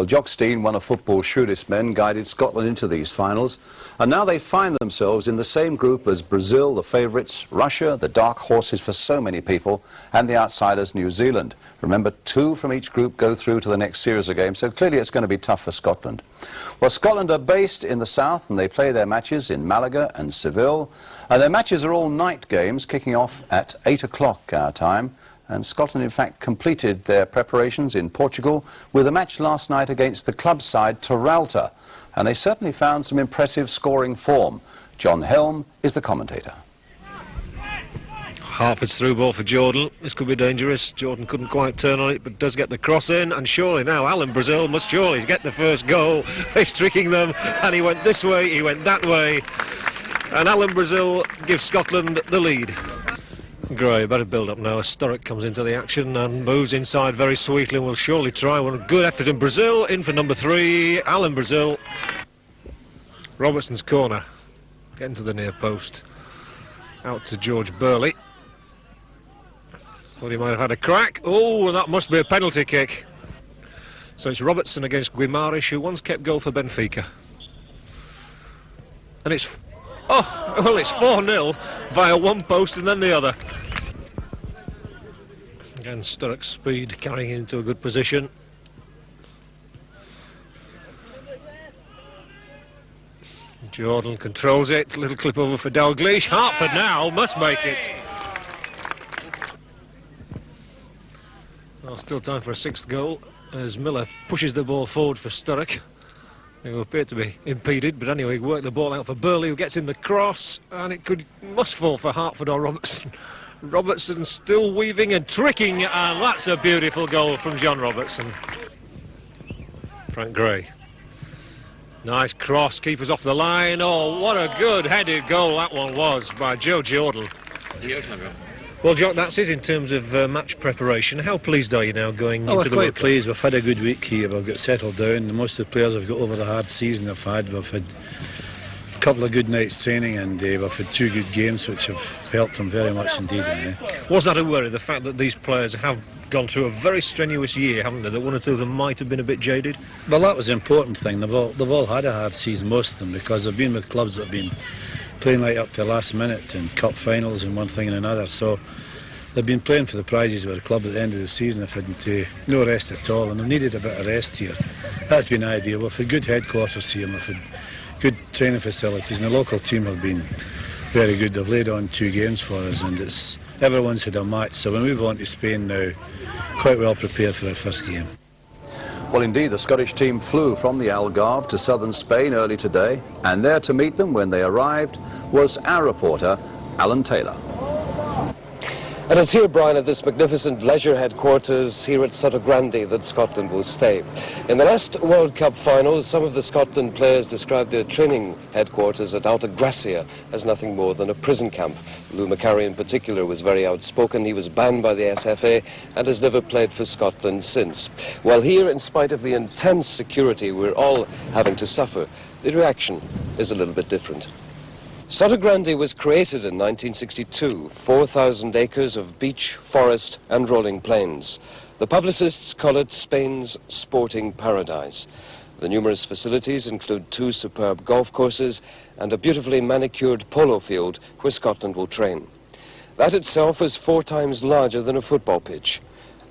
Well, Jock Stein, one of football's shrewdest men, guided Scotland into these finals, and now they find themselves in the same group as Brazil, the favourites, Russia, the dark horses for so many people, and the outsiders, New Zealand. Remember, 2 from each group go through to the next series of games, so clearly it's going to be tough for Scotland. Well, Scotland are based in the south, and they play their matches in Malaga and Seville, and their matches are all night games, kicking off at 8 o'clock our time. And Scotland, in fact, completed their preparations in Portugal with a match last night against the club side Torralta. And they certainly found some impressive scoring form. John Helm is the commentator. Hartford's through ball for Jordan. This could be dangerous. Jordan couldn't quite turn on it, but does get the cross in. And surely now Alan Brazil must surely get the first goal. He's tricking them, and he went this way, he went that way. And Alan Brazil gives Scotland the lead. Gray, better build up now as Sturrock comes into the action and moves inside very sweetly and will surely try one. Good effort in Brazil, in for number 3, Alan Brazil. Robertson's corner, getting to the near post. Out to George Burley. Thought he might have had a crack. Oh, and that must be a penalty kick. So it's Robertson against Guimarães, who once kept goal for Benfica. And it's... oh, well, it's 4-0 via one post and then the other. Again, Sturrock's speed carrying into a good position. Jordan controls it. Little clip over for Dalglish. Hartford now must make it. Well, still time for a 6th goal as Miller pushes the ball forward for Sturrock. They will appear to be impeded, but anyway, work the ball out for Burley, who gets in the cross, and it must fall for Hartford or Robertson. Robertson still weaving and tricking, and that's a beautiful goal from John Robertson. Frank Gray. Nice cross, keeper's off the line. Oh, what a good headed goal that one was by Joe Jordan. Well, Jock, that's it in terms of match preparation. How pleased are you now going into the World Cup? We're quite pleased. We've had a good week here. We've got settled down. Most of the players have got over the hard season they've had. We've had a couple of good nights training, and we've had 2 good games which have helped them very much indeed. Was that a worry, the fact that these players have gone through a very strenuous year, haven't they, that 1 or 2 of them might have been a bit jaded? Well, that was the important thing. They've all had a hard season, most of them, because they've been with clubs that have been playing right up to the last minute and cup finals and one thing and another. So they've been playing for the prizes with a club at the end of the season. They've had no rest at all, and they've needed a bit of rest here. That's been ideal. We've had good headquarters here, and we've had good training facilities, and the local team have been very good. They've laid on 2 games for us, and everyone's had a match. So we move on to Spain now, quite well prepared for our first game. Well, indeed, the Scottish team flew from the Algarve to southern Spain early today, and there to meet them when they arrived was our reporter, Alan Taylor. And it's here, Brian, at this magnificent leisure headquarters here at Sotogrande that Scotland will stay. In the last World Cup final, some of the Scotland players described their training headquarters at Alta Gracia as nothing more than a prison camp. Lou Macari in particular was very outspoken. He was banned by the SFA and has never played for Scotland since. Well, here, in spite of the intense security we're all having to suffer, the reaction is a little bit different. Sotogrande was created in 1962, 4,000 acres of beach, forest and rolling plains. The publicists call it Spain's sporting paradise. The numerous facilities include 2 superb golf courses and a beautifully manicured polo field where Scotland will train. That itself is 4 times larger than a football pitch.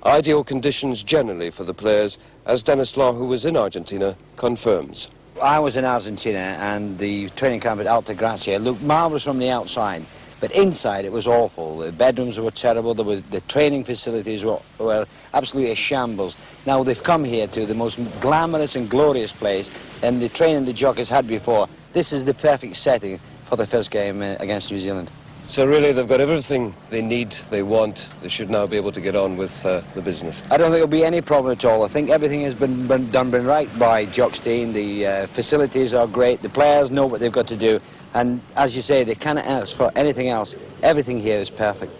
Ideal conditions generally for the players, as Denis Law, who was in Argentina, confirms. I was in Argentina, and the training camp at Alta Gracia looked marvellous from the outside, but inside it was awful. The bedrooms were terrible, the training facilities were absolutely a shambles. Now they've come here to the most glamorous and glorious place, and the training the jockeys had before. This is the perfect setting for the first game against New Zealand. So really they've got everything they need, they want. They should now be able to get on with the business. I don't think there'll be any problem at all. I think everything has been done right by Jock Stein. The facilities are great, the players know what they've got to do, and as you say, they cannot ask for anything else. Everything here is perfect.